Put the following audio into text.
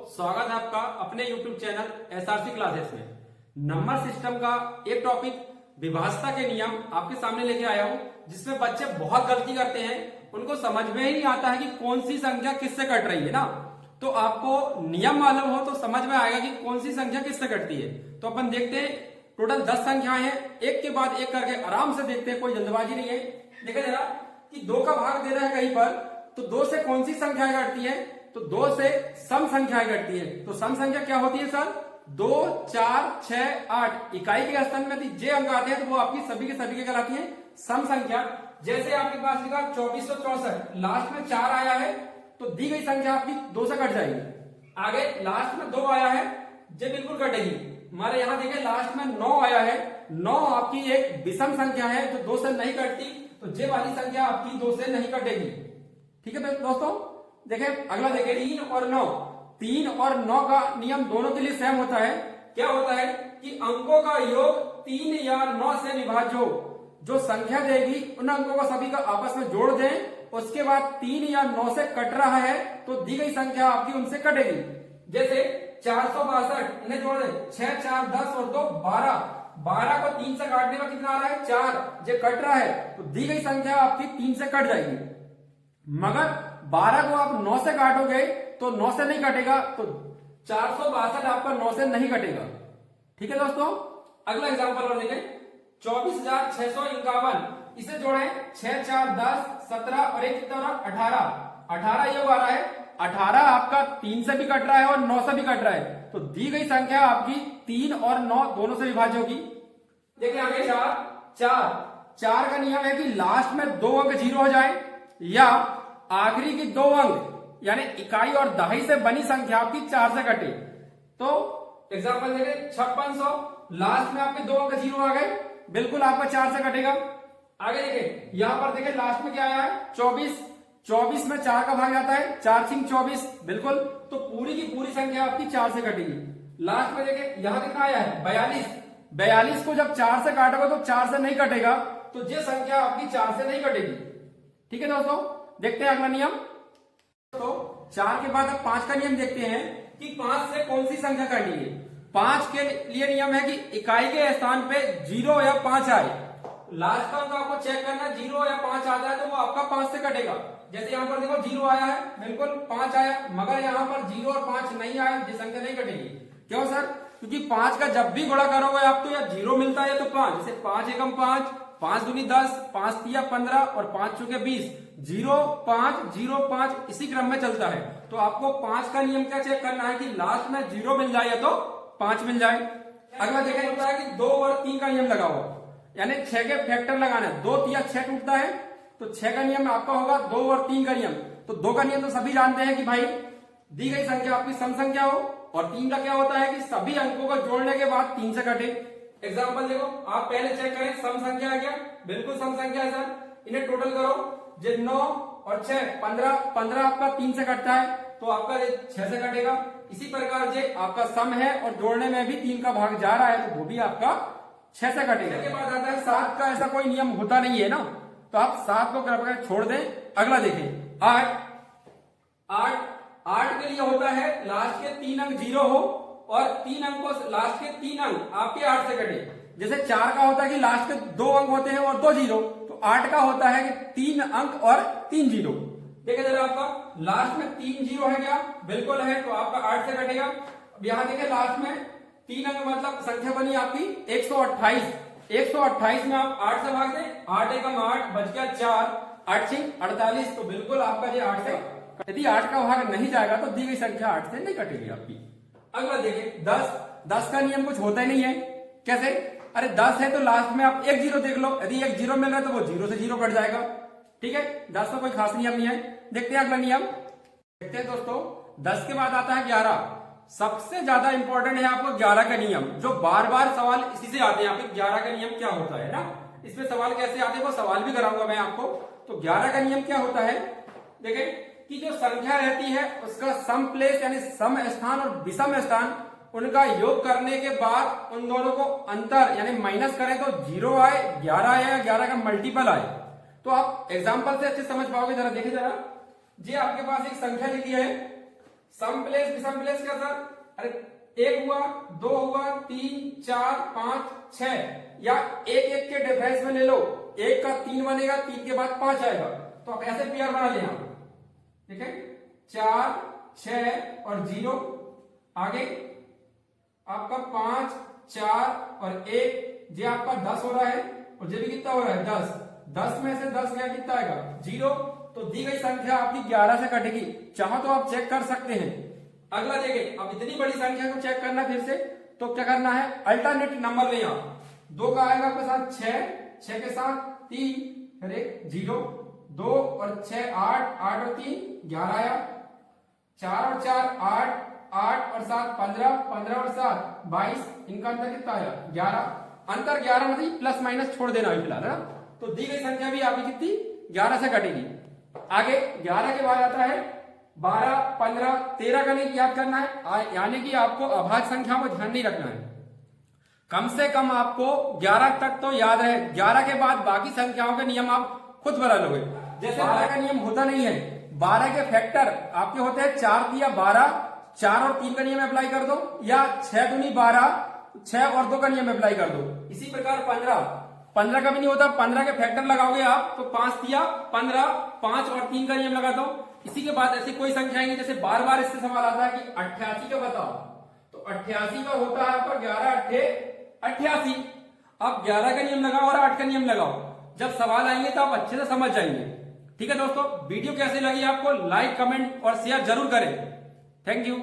स्वागत है आपका अपने YouTube चैनल एसआरसी क्लासेस में। नंबर सिस्टम का एक टॉपिक विभाज्यता के नियम आपके सामने लेके आया हूं, जिसमें बच्चे बहुत गलती करते हैं। उनको समझ में ही नहीं आता है कि कौन सी संख्या किससे कट रही है ना। तो आपको नियम मालूम हो तो समझ में आएगा कि कौन सी संख्या किससे कटती है। तो अपन देखते हैं, टोटल 10 संख्याएं हैं, एक के बाद एक करके आराम से देखते हैं, कोई जल्दबाजी नहीं है। देखा जरा कि 2 का भाग दे रहा है कहीं पर, तो 2 से कौन सी संख्या कटती है? तो 2 से सम संख्याएं कटती है। तो सम संख्या क्या होती है सर? 2, 4, 6, 8 इकाई के स्थान में यदि जे अंक आते हैं तो वो आपकी सभी के सभी के कहलाती है सम संख्या। जैसे आपके पास लिखा 2464, लास्ट में 4 आया है तो दी गई संख्या आपकी 2 से कट जाएगी। आगे लास्ट में 2 आया है, जे बिल्कुल कटेगी। हमारे यहाँ देखें लास्ट में 9 आया है, 9 आपकी एक विषम संख्या है जो 2 से नहीं कटती, तो जे वाली संख्या आपकी 2 से नहीं कटेगी। ठीक है दोस्तों, देखें अगला देखें 3 और 9। 3 और 9 का नियम दोनों के लिए सेम होता है। क्या होता है कि अंकों का योग 3 या 9 से विभाज्य हो। जो संख्या देगी उन अंकों को सभी का आपस में जोड़ दें, उसके बाद 3 या 9 से कट रहा है तो दी गई संख्या आपकी उनसे कटेगी। जैसे 462, इन्हें जोड़ दें, 6, 4, 10 और 2 12। 12 को 3 से काटने में कितना आ रहा है? 4। जो कट रहा है तो दी गई संख्या आपकी 3 से कट जाएगी। मगर 12 को आप 9 से काटोगे तो 9 से नहीं कटेगा, तो 462 आपका 9 से नहीं कटेगा। ठीक है दोस्तों, अगला एग्जांपल और देखें 24,651। इसे जोड़ें, 6, 4, 10, 17 और 1 कितना 18। 18 ये आ रहा है, 18 आपका 3 से भी कट रहा है और 9 से भी कट रहा है, तो दी गई संख्या आपकी 3 और 9 दोनों से विभाज्य होगी। देखिए आगे 4 का नियम है कि लास्ट में 2 अंक 0 हो जाए या आखिरी की 2 अंक यानी इकाई और दहाई से बनी संख्या आपकी 4 से कटे। तो एग्जांपल देखें 5600, लास्ट में आपके 2 अंक 0 आ गए, बिल्कुल आपका 4 से कटेगा। आगे देखें, यहां पर देखें लास्ट में क्या आया है? 24। 24 में 4 का भाग जाता है, 4 सिंह 24, बिल्कुल, तो पूरी की पूरी संख्या आपकी 4 से कटेगी। लास्ट में देखें यहां कितना आया है? 42। 42 को जब 4 से काटोगे तो 4 से नहीं कटेगा, तो ये संख्या आपकी 4 से नहीं कटेगी। ठीक है दोस्तों, देखते हैं अगला नियम। तो 4 के बाद अब 5 का नियम देखते हैं कि 5 से कौन सी संख्या करनी है। 5 के लिए नियम है कि इकाई के स्थान पे 0 या 5 आए। लास्ट का अंक आपको चेक करना, 0 या 5 आता है तो वो आपका 5 से कटेगा। जैसे यहाँ पर देखो 0 आया है, बिल्कुल 5 आया, मगर यहाँ पर 0 और 5 नहीं आया, ये संख्या नहीं कटेगी। क्यों सर? क्योंकि 5 का जब भी गुणा करोगे आप तो या 0 मिलता है या तो 5। जैसे 5 एकम 5, 5 दूनी 10, 5 तिया 15 और 5 चौके 20। 0, 5, 0, 5 इसी क्रम में चलता है। तो आपको 5 का नियम क्या चेक करना है कि लास्ट में 0 मिल जाए या तो 5 मिल जाए। अगला देखा होता है कि 2 और 3 का नियम लगाओ, यानी 6 के फैक्टर लगाना है। 2 तिया 6 टूटता है, तो 6 का नियम आपका होगा 2 और 3 का नियम। तो 2 का नियम तो सभी जानते हैं कि भाई दी गई संख्या आपकी सम संख्या हो, और 3 का क्या होता है कि सभी अंकों को जोड़ने के बाद 3 से कटे। एग्जाम्पल देखो, आप पहले चेक करें सम संख्या है क्या? बिल्कुल सम संख्या है सर। इन्हें टोटल करो, जो 9 और 6 15, 15 आपका 3 से कटता है तो आपका 6 से कटेगा। इसी प्रकार जे आपका सम है और जोड़ने में भी 3 का भाग जा रहा है तो वो भी आपका 6 से कटेगा। इसके बाद आता है 7 का। ऐसा कोई नियम होता नहीं है ना, तो आप 7 को कृपया छोड़ दें। अगला देखें 8 के लिए होता है लास्ट के 3 अंक 0 हो और 3 अंकों लास्ट के 3 अंक आपके 8 से कटे। जैसे 4 का होता है कि लास्ट के 2 अंक होते हैं और 2 0, तो 8 का होता है कि 3 अंक और 3 0। देखिए जरा आपका लास्ट में 3 0 है क्या? बिल्कुल है, तो आपका 8 से कटेगा। अब यहां देखिए लास्ट में 3 अंक मतलब संख्या बनी आपकी 128। 128 में आप 8 से भाग दें, 8 एकम 8 बच गया 4, 8 सिंह 48, तो बिल्कुल आपका ये 8 से, यदि 8 का भाग नहीं जाएगा तो दी गई संख्या 8 से नहीं कटेगी आपकी। अगला देखिए 10 का नियम कुछ होता ही नहीं है। कैसे? अरे 10 है तो लास्ट में आप 1 0 देख लो, यदि 1 0 मिल रहा है तो वो 0 से 0 कट जाएगा। ठीक है, 10 का कोई खास नियम नहीं है। देखते हैं अगला नियम। देखते हैं दोस्तों, 10 के बाद आता है 11। सबसे ज्यादा इंपॉर्टेंट है आपको 11 का नियम, जो बार बार सवाल इसी से आते हैं आपके। 11 का नियम क्या होता है ना, इसमें सवाल कैसे आते हैं वो सवाल भी कराऊंगा मैं आपको। तो 11 का नियम क्या होता है? देखें कि जो संख्या रहती है उसका सम प्लेस यानी सम स्थान और विषम स्थान, उनका योग करने के बाद उन दोनों को अंतर यानी माइनस करें तो 0 आए, 11 आए या 11 का मल्टीपल आए। तो आप एग्जांपल से अच्छे समझ पाओगे। जरा देखिए, जरा जी आपके पास एक संख्या लिखी है सम प्लेस विषम प्लेस क्या सर? अरे 1 हुआ, 2 हुआ, 3 4 5 6, या एक एक के डिफरेंस में ले लो, 1 का 3 बनेगा, 3 के बाद 5 आएगा, तो आप ऐसे पेयर बना लेना, ठीक है। 4 6 और 0, आगे आपका 5 4 और 1, ये आपका 10 हो रहा है, और ये भी कितना हो रहा है 10, 10 में से 10 गया कितना आएगा 0, तो दी गई संख्या आपकी 11 से कटेगी। चाहो तो आप चेक कर सकते हैं। अगला देखिए, अब इतनी बड़ी संख्या को चेक करना फिर से, तो क्या करना है, अल्टरनेट नंबर ले आओ। 2 का आएगा आपके साथ 6, 6 के साथ 3, फिर 0, 2 और 6 8, 8 और 3 11 आया, 4 और 4 8, 8 और 7 15, 15 और 7 22, इनका अंतर कितना आया 11, अंतर 11 मतलब प्लस माइनस छोड़ देना अभी फिलहाल है ना। तो दी गई संख्या भी आपकी कितनी 11 से कटेगी। आगे 11 के बाद आता है 12 15 13 का नहीं याद करना है, यानी कि आपको अभाज्य संख्याओं को ध्यान नहीं रखना है, कम से कम आपको 11 तक तो याद रहे। 11 के बाद बाकी संख्याओं के नियम आप खुद बना लोगे। जैसे 12 का नियम होता नहीं है, 12 के फैक्टर आपके होते हैं 4 दिया 12, 4 और 3 का नियम अप्लाई कर दो, या 6 दूनी 12, 6 और 2 का नियम अप्लाई कर दो। इसी प्रकार 15 का भी नहीं होता, 15 के फैक्टर लगाओगे आप तो 5 दिया 15, 5 और 3 का नियम लगा दो। इसी के बाद ऐसी कोई संख्या आएंगी, जैसे बार बार इससे सवाल आता है कि 88 का बताओ, तो 88 का होता है आपका 11 8 88। अब 11 का नियम लगाओ और 8 का नियम लगाओ, जब सवाल आएंगे तो आप अच्छे से समझ जाएंगे। ठीक है दोस्तों, वीडियो कैसी लगी आपको लाइक कमेंट और शेयर जरूर करें। Thank you.